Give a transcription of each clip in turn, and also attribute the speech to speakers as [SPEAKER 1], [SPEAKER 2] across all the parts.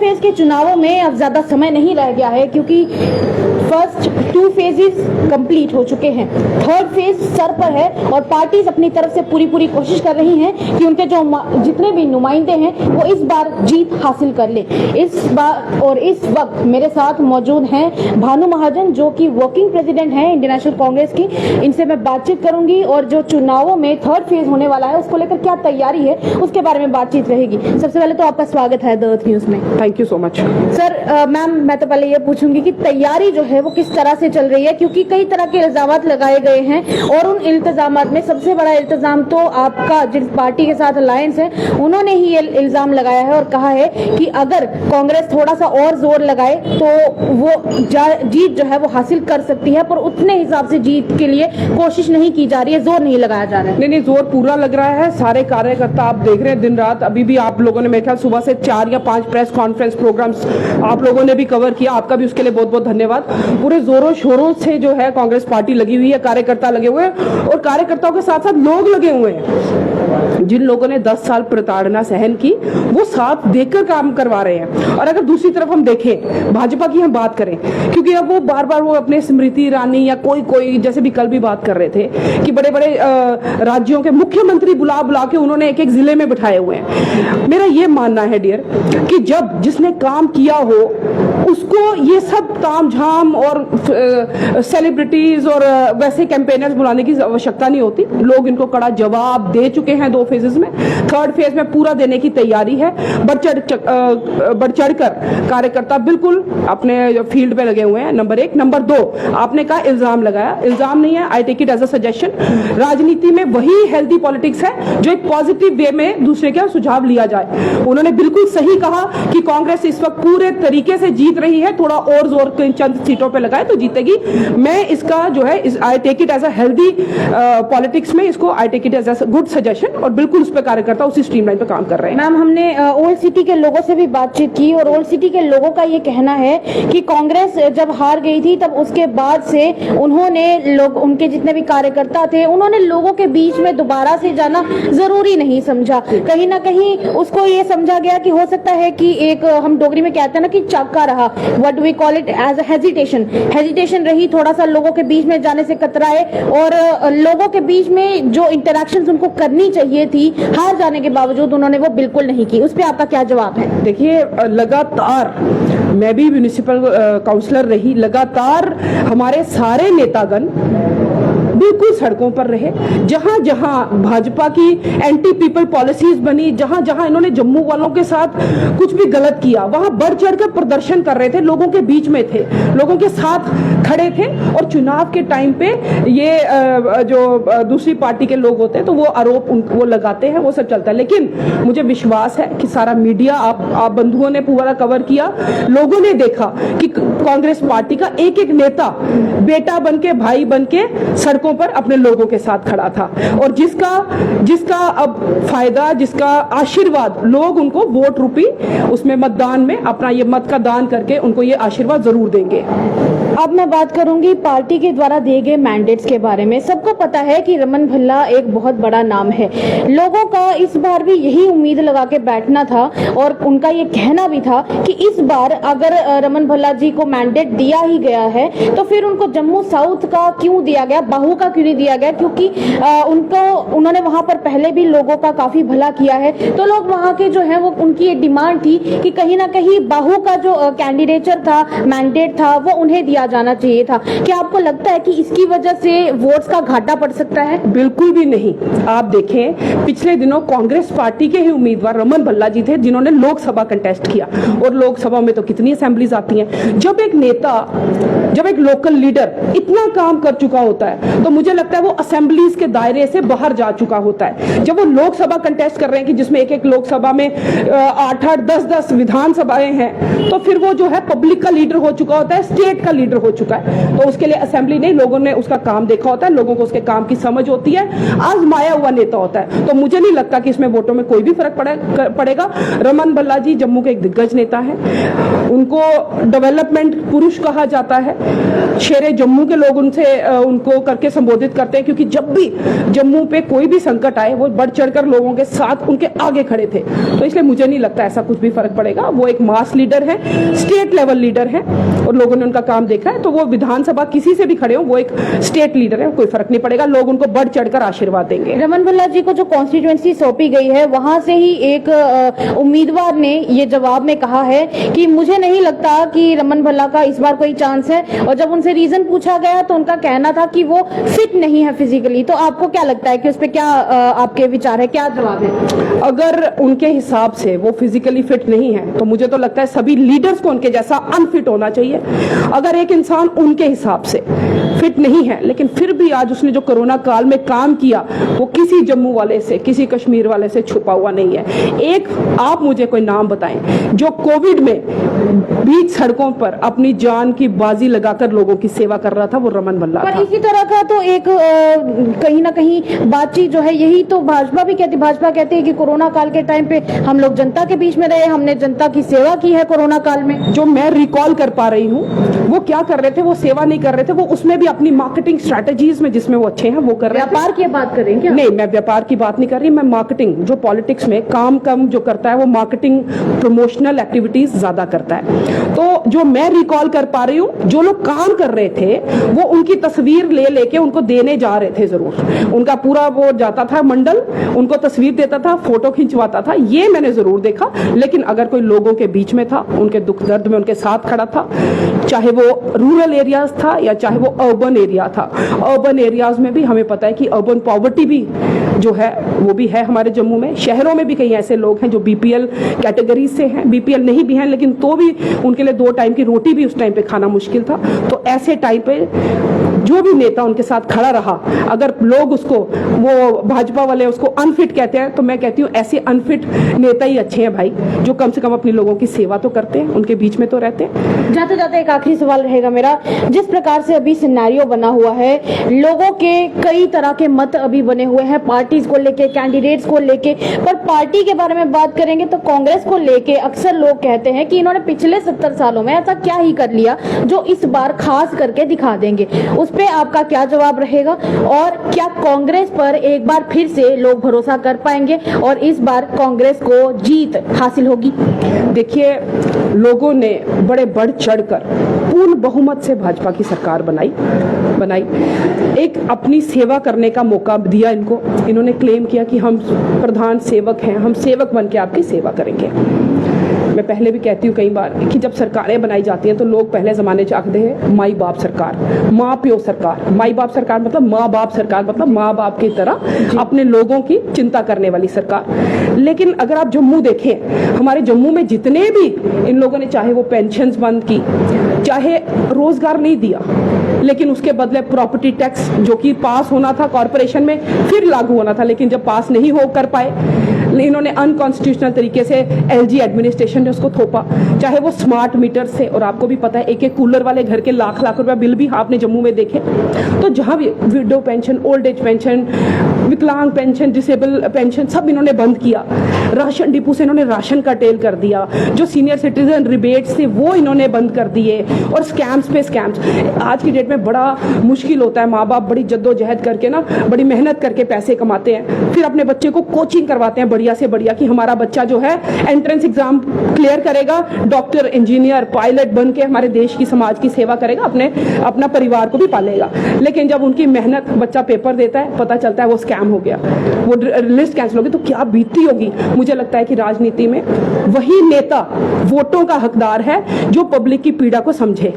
[SPEAKER 1] Third phase के चुनावों में अब ज्यादा समय नहीं रह गया है, क्योंकि फर्स्ट 2 फेजेस कंप्लीट हो चुके हैं, थर्ड फेज सर पर है और पार्टीज अपनी तरफ से पूरी कोशिश कर रही हैं कि उनके जो जितने भी नुमाइंदे हैं वो इस बार जीत हासिल कर ले। इस बार और इस वक्त मेरे साथ मौजूद हैं भानु महाजन, जो कि वर्किंग प्रेसिडेंट हैं इंडियन नेशनल कांग्रेस की। इनसे मैं बातचीत करूंगी और जो चुनावों में थर्ड फेज होने वाला है उसको लेकर क्या तैयारी है उसके बारे में बातचीत रहेगी। सबसे पहले तो आपका स्वागत है द अर्थ न्यूज में।
[SPEAKER 2] Thank you so much
[SPEAKER 1] sir. Ma'am, मैं तो पहले ये पूछूंगी कि तैयारी जो है वो किस तरह से चल रही है, क्योंकि कई तरह के इल्जामात लगाए गए हैं और उन इल्जामात में सबसे बड़ा इल्जाम तो आपका जिस पार्टी के साथ अलायंस है उन्होंने ही ये इल्जाम लगाया है और कहा है कि अगर कांग्रेस थोड़ा सा और जोर लगाए तो वो जीत जो है वो हासिल कर सकती है, पर उतने हिसाब से जीत के लिए कोशिश नहीं की जा रही है, जोर नहीं लगाया जा रहा है।
[SPEAKER 2] नहीं, जोर पूरा लग रहा है। सारे कार्यकर्ता आप देख रहे हैं दिन रात। अभी भी आप लोगों ने मेरे ख्याल सुबह से 4 या 5 प्रेस कॉन्फ्रेंस प्रोग्राम्स आप लोगों ने भी कवर किया, आपका भी उसके लिए बहुत बहुत धन्यवाद। पूरे जोरों शोरों से जो है कांग्रेस पार्टी लगी हुई है, कार्यकर्ता लगे हुए हैं और कार्यकर्ताओं के साथ साथ लोग लगे हुए हैं। जिन लोगों ने 10 साल प्रताड़ना सहन की वो साथ देकर काम करवा रहे हैं। और अगर दूसरी तरफ हम देखें, भाजपा की हम बात करें, क्योंकि अब वो बार बार वो अपने स्मृति ईरानी या कोई जैसे भी कल भी बात कर रहे थे कि बड़े बड़े राज्यों के मुख्यमंत्री बुला के उन्होंने एक एक जिले में बिठाए हुए हैं। मेरा ये मानना है डियर कि जब जिसने काम किया हो उसको ये सब तामझाम और सेलिब्रिटीज और वैसे कैंपेनर्स बुलाने की आवश्यकता नहीं होती। लोग इनको कड़ा जवाब दे चुके हैं 2 फेजेस में। थर्ड फेज में पूरा देने की तैयारी है। बढ़ चढ़कर कार्यकर्ता बिल्कुल अपने फील्ड पे लगे हुए हैं। नंबर 1। नंबर 2, आपने कहा इल्जाम लगाया, इल्जाम नहीं है, I take it as a suggestion. राजनीति में वही हेल्दी पॉलिटिक्स है जो एक पॉजिटिव वे में दूसरे का सुझाव लिया जाए। उन्होंने बिल्कुल सही कहा कि कांग्रेस इस वक्त पूरे तरीके से जीत रही है, थोड़ा और जोर चंद सीटों पे लगाए तो जीतेगी। मैं इसका जो है I take it as a healthy politics में, इसको I take it as a good suggestion और बिल्कुल उस पर कार्यकर्ता उसी स्ट्रीमलाइन पे काम कर रहे हैं।
[SPEAKER 1] मैम, हमने ओल्ड सिटी के लोगों से भी बातचीत की और ओल्ड सिटी के लोगों का ये कहना है कि कांग्रेस जब हार गई थी तब उसके बाद से उन्होंने उनके जितने भी कार्यकर्ता थे उन्होंने लोगों के बीच में दोबारा से जाना जरूरी नहीं समझा। कहीं ना कहीं उसको ये समझा गया कि हो सकता है कि एक हम डोगरी में कहते हैं ना कि चाका रहा, what we call it as hesitation रही, थोड़ा सा लोगों के बीच में जाने से कतराए और लोगों के बीच में जो इंटरेक्शंस उनको करनी चाहिए थी हार जाने के बावजूद उन्होंने वो बिल्कुल नहीं की। उस पर आपका क्या जवाब है?
[SPEAKER 2] देखिए, लगातार मैं भी म्युनिसिपल काउंसलर रही, लगातार हमारे सारे नेतागण बिल्कुल सड़कों पर रहे। जहां जहां भाजपा की एंटी पीपल पॉलिसीज बनी, जहां जहां इन्होंने जम्मू वालों के साथ कुछ भी गलत किया वहां बढ़ चढ़कर प्रदर्शन कर रहे थे, लोगों के बीच में थे, लोगों के साथ खड़े थे। और चुनाव के टाइम पे ये जो दूसरी पार्टी के लोग होते हैं तो वो आरोप वो लगाते हैं, वो सब चलता है। लेकिन मुझे विश्वास है कि सारा मीडिया आप बंधुओं ने पूरा कवर किया, लोगों ने देखा कि कांग्रेस पार्टी का एक एक नेता बेटा बनके, भाई बनके सड़कों पर अपने लोगों के साथ खड़ा था और जिसका अब फायदा, जिसका आशीर्वाद लोग उनको वोट रूपी उसमें मतदान में अपना ये मत का दान करके उनको ये आशीर्वाद जरूर देंगे।
[SPEAKER 1] अब मैं बात करूंगी पार्टी के द्वारा दिए गए मैंडेट्स के बारे में। सबको पता है कि रमन भल्ला एक बहुत बड़ा नाम है, लोगों का इस बार भी यही उम्मीद लगा के बैठना था और उनका ये कहना भी था कि इस बार अगर रमन भल्ला जी को मैंडेट दिया ही गया है तो फिर उनको जम्मू साउथ का क्यों दिया गया, बाहू का क्यों नहीं दिया गया, क्योंकि उन्होंने वहां पर पहले भी लोगों का काफी भला किया है। तो लोग वहां के जो है वो उनकी ये डिमांड थी कि कहीं ना कहीं बाहू का जो कैंडिडेचर था, मैंडेट था, वो उन्हें दिया जाना चाहिए था। क्या आपको लगता है कि इसकी वजह से वोट्स का घाटा पड़ सकता है?
[SPEAKER 2] बिल्कुल भी नहीं। आप देखें, पिछले दिनों कांग्रेस पार्टी के ही उम्मीदवार रमन भल्ला जी थे जिन्होंने लोकसभा कंटेस्ट किया और लोकसभा में तो कितनी असेंबलीज आती हैं। जब एक नेता, जब एक लोकल लीडर इतना काम कर चुका होता है तो मुझे लगता है वो असेंबलीज के दायरे से बाहर जा चुका होता है। जब वो लोकसभा कंटेस्ट कर रहे हैं कि जिसमें एक एक लोकसभा में 8-8, 10-10 विधानसभाएं हैं, तो फिर वो जो है पब्लिक का लीडर हो चुका होता है, स्टेट का लीडर हो चुका चुका है, तो उसके लिए असेंबली नहीं, लोगों ने उसका काम देखा होता है, लोगों को उसके काम की समझ होती है, आजमाया हुआ नेता होता है। तो मुझे नहीं लगता कि इसमें वोटों में कोई भी फर्क पड़ेगा। रमन भल्ला जी जम्मू के एक दिग्गज नेता हैं, उनको डेवलपमेंट पुरुष कहा जाता है, शेरे जम्मू के लोग उनको करके संबोधित करते हैं, क्योंकि जब भी जम्मू पे कोई भी संकट आए वो बढ़ चढ़कर लोगों के साथ उनके आगे खड़े थे। तो इसलिए मुझे नहीं लगता ऐसा कुछ भी फर्क पड़ेगा। वो एक मास लीडर है, स्टेट लेवल लीडर है, और लोगों ने उनका काम देखा है। तो वो विधानसभा किसी से भी खड़े हो, वो एक स्टेट लीडर है, कोई फर्क नहीं पड़ेगा, लोग उनको बढ़ चढ़कर आशीर्वाद देंगे।
[SPEAKER 1] रमन भल्ला जी को जो कॉन्स्टिट्यूएंसी सौंपी गई है, वहां से ही एक उम्मीदवार ने ये जवाब में कहा है कि मुझे नहीं लगता कि रमन भल्ला का इस बार कोई चांस है, और जब उनसे रीजन पूछा गया तो उनका कहना था कि वो फिट नहीं है फिजिकली। तो आपको क्या लगता है कि उस पर क्या आपके विचार है, क्या जवाब है?
[SPEAKER 2] अगर उनके हिसाब से वो फिजिकली फिट नहीं है तो मुझे तो लगता है सभी लीडर्स को उनके जैसा अनफिट होना चाहिए। अगर एक इंसान उनके हिसाब से फिट नहीं है लेकिन फिर भी आज उसने जो कोरोना काल में काम किया वो किसी जम्मू वाले से, किसी कश्मीर वाले से छुपा हुआ नहीं है। एक आप मुझे कोई नाम बताएं जो कोविड में बीच सड़कों पर अपनी जान की बाजी लगाकर लोगों की सेवा कर रहा था, वो रमन भल्ला था।
[SPEAKER 1] पर इसी तरह का तो एक कहीं ना कहीं बातचीत जो है, यही तो भाजपा भी कहती, भाजपा कहती है कि कोरोना काल के टाइम पे हम लोग जनता के बीच में रहे, हमने जनता की सेवा की है कोरोना काल में।
[SPEAKER 2] जो मैं रिकॉल कर पा रही हूँ वो क्या कर रहे थे, वो सेवा नहीं कर रहे थे, वो उसमें भी अपनी मार्केटिंग स्ट्रेटजीज में जिसमें वो अच्छे हैं वो कर रहे थे।
[SPEAKER 1] व्यापार की बात करें क्या?
[SPEAKER 2] नहीं, मैं व्यापार की बात नहीं कर रही, मैं मार्केटिंग, जो पॉलिटिक्स में काम कम जो करता है वो मार्केटिंग प्रमोशनल एक्टिविटीज ज्यादा करता है। तो जो मैं रिकॉल कर पा रही हूँ, जो लोग काम कर रहे थे वो उनकी तस्वीर ले लेके उनको देने जा रहे थे, जरूर उनका पूरा वो जाता था मंडल, उनको तस्वीर देता था, फोटो खिंचवाता था, ये मैंने जरूर देखा। लेकिन अगर कोई लोगों के बीच में था, उनके दुख दर्द में उनके साथ खड़ा था, चाहे वो रूरल एरियाज था या चाहे वो अर्बन एरिया था, अर्बन एरियाज में भी हमें पता है कि अर्बन पॉवर्टी भी जो है वो भी है हमारे जम्मू में। शहरों में भी कई ऐसे लोग हैं जो बीपीएल कैटेगरी से हैं, बीपीएल नहीं भी हैं लेकिन तो भी उनके लिए 2 टाइम की रोटी भी उस टाइम पे खाना मुश्किल था। तो ऐसे टाइम पे जो भी नेता उनके साथ खड़ा रहा, अगर लोग उसको, वो भाजपा वाले उसको अनफिट कहते हैं, तो मैं कहती हूँ ऐसे अनफिट नेता ही अच्छे हैं भाई, जो कम से कम अपने लोगों की सेवा तो करते हैं, उनके बीच में तो रहते हैं।
[SPEAKER 1] जाते जाते एक आखिरी सवाल रहेगा मेरा, जिस प्रकार से अभी सिनेरियो बना हुआ है, लोगों के कई तरह के मत अभी बने हुए हैं पार्टीज को लेके, कैंडिडेट्स को लेके, पर पार्टी के बारे में बात करेंगे तो कांग्रेस को लेके अक्सर लोग कहते हैं कि इन्होंने पिछले 70 सालों में ऐसा क्या ही कर लिया जो इस बार खास करके दिखा देंगे। उस पे आपका क्या जवाब रहेगा, और क्या कांग्रेस पर एक बार फिर से लोग भरोसा कर पाएंगे और इस बार कांग्रेस को जीत हासिल होगी?
[SPEAKER 2] देखिए, लोगों ने बड़े बढ़ चढ़कर पूर्ण बहुमत से भाजपा की सरकार बनाई, एक अपनी सेवा करने का मौका दिया इनको। इन्होंने क्लेम किया कि हम प्रधान सेवक हैं, हम सेवक बन के आपकी सेवा करेंगे। मैं पहले भी कहती हूँ कई बार कि जब सरकारें बनाई जाती हैं तो लोग पहले ज़माने चाहते हैं माई बाप सरकार, माँ प्यो सरकार। माई बाप सरकार मतलब माँ बाप सरकार, मतलब माँ बाप की तरह अपने लोगों की चिंता करने वाली सरकार। लेकिन अगर आप जम्मू देखें, हमारे जम्मू में जितने भी इन लोगों ने, चाहे वो पेंशन्स बंद की, चाहे रोजगार नहीं दिया, लेकिन उसके बदले प्रॉपर्टी टैक्स जो कि पास होना था कॉर्पोरेशन में फिर लागू होना था, लेकिन जब पास नहीं हो कर पाए, इन्होंने अनकॉन्स्टिट्यूशनल तरीके से एलजी एडमिनिस्ट्रेशन ने उसको थोपा। चाहे वो स्मार्ट मीटर से, और आपको भी पता है एक एक कूलर वाले घर के लाख लाख रुपया बिल भी आपने जम्मू में देखे। तो जहां भी window pension, old age pension, विकलांग पेंशन, डिसेबल पेंशन सब इन्होंने बंद किया। राशन डिपो से इन्होंने राशन का टेल कर दिया। जो सीनियर सिटीजन रिबेट्स थे वो इन्होंने बंद कर दिए, और स्कैम्स पे स्कैम्स। आज की डेट में बड़ा मुश्किल होता है, माँ बाप बड़ी जद्दोजहद करके ना, बड़ी मेहनत करके पैसे कमाते हैं, फिर अपने बच्चे को कोचिंग करवाते हैं बढ़िया से बढ़िया कि हमारा बच्चा जो है एंट्रेंस एग्जाम क्लियर करेगा, डॉक्टर, इंजीनियर, पायलट बन के हमारे देश की, समाज की सेवा करेगा, अपना परिवार को भी पालेगा। लेकिन जब उनकी मेहनत, बच्चा पेपर देता है, पता चलता है वो स्कैम हो गया, वो लिस्ट कैंसिल होगी, तो क्या बीतती होगी। मुझे लगता है कि राजनीति में वही नेता वोटों का हकदार है जो पब्लिक की पीड़ा को समझे।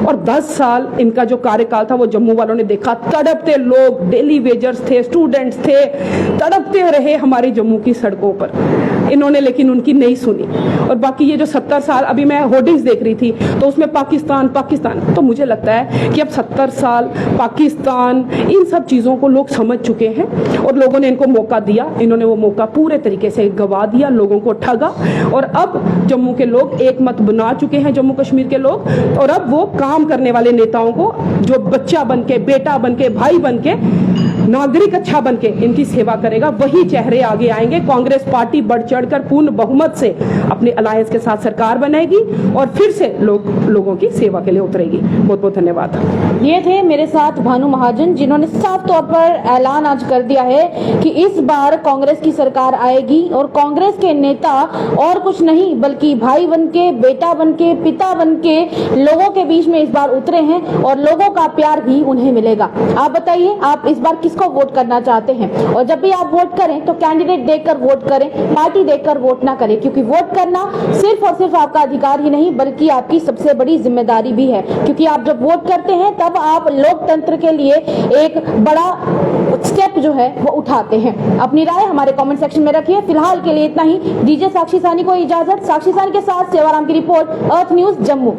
[SPEAKER 2] और 10 साल इनका जो कार्यकाल था वो जम्मू वालों ने देखा, तड़पते लोग, डेली वेजर्स थे, स्टूडेंट्स थे, तड़पते रहे हमारी जम्मू की सड़कों पर। इन्होंने लेकिन उनकी नहीं सुनी। और बाकी ये जो 70 साल, अभी मैं होर्डिंग्स देख रही थी तो उसमें पाकिस्तान पाकिस्तान, तो मुझे लगता है कि अब 70 साल पाकिस्तान इन सब चीज़ों को लोग समझ चुके हैं और लोगों ने इनको मौका दिया, इन्होंने वो मौका पूरे तरीके से गवा दिया, लोगों को ठगा। और अब जम्मू के लोग एक मत बना चुके हैं, जम्मू कश्मीर के लोग, और अब वो काम करने वाले नेताओं को जो बच्चा बन के, बेटा बन के, भाई बन के, नागरिक अच्छा बन के इनकी सेवा करेगा, वही चेहरे आगे आएंगे। कांग्रेस पार्टी बढ़ चढ़कर पूर्ण बहुमत से अपने अलायंस के साथ सरकार बनाएगी और फिर से लोगों की सेवा के लिए उतरेगी। बहुत बहुत धन्यवाद।
[SPEAKER 1] ये थे मेरे साथ भानु महाजन, जिन्होंने साफ तौर पर ऐलान आज कर दिया है कि इस बार कांग्रेस की सरकार आएगी और कांग्रेस के नेता और कुछ नहीं बल्कि भाई बन के, बेटा बन के, पिता बन के लोगों के बीच में इस बार उतरे हैं और लोगों का प्यार भी उन्हें मिलेगा। आप बताइए, आप इस बार किसको वोट करना चाहते हैं? और जब भी आप वोट करें तो कैंडिडेट देखकर वोट करें, पार्टी देखकर वोट ना करें, क्योंकि वोट करना सिर्फ और सिर्फ आपका अधिकार ही नहीं बल्कि आपकी सबसे बड़ी जिम्मेदारी भी है। क्योंकि आप जब वोट करते हैं तब आप लोकतंत्र के लिए एक बड़ा स्टेप जो है वो उठाते हैं। अपनी राय हमारे कमेंट सेक्शन में रखिए। फिलहाल के लिए इतना ही। दीजिए साक्षी सानी को इजाजत। साक्षी सानी के साथ सेवाराम की रिपोर्ट, अर्थ न्यूज जम्मू।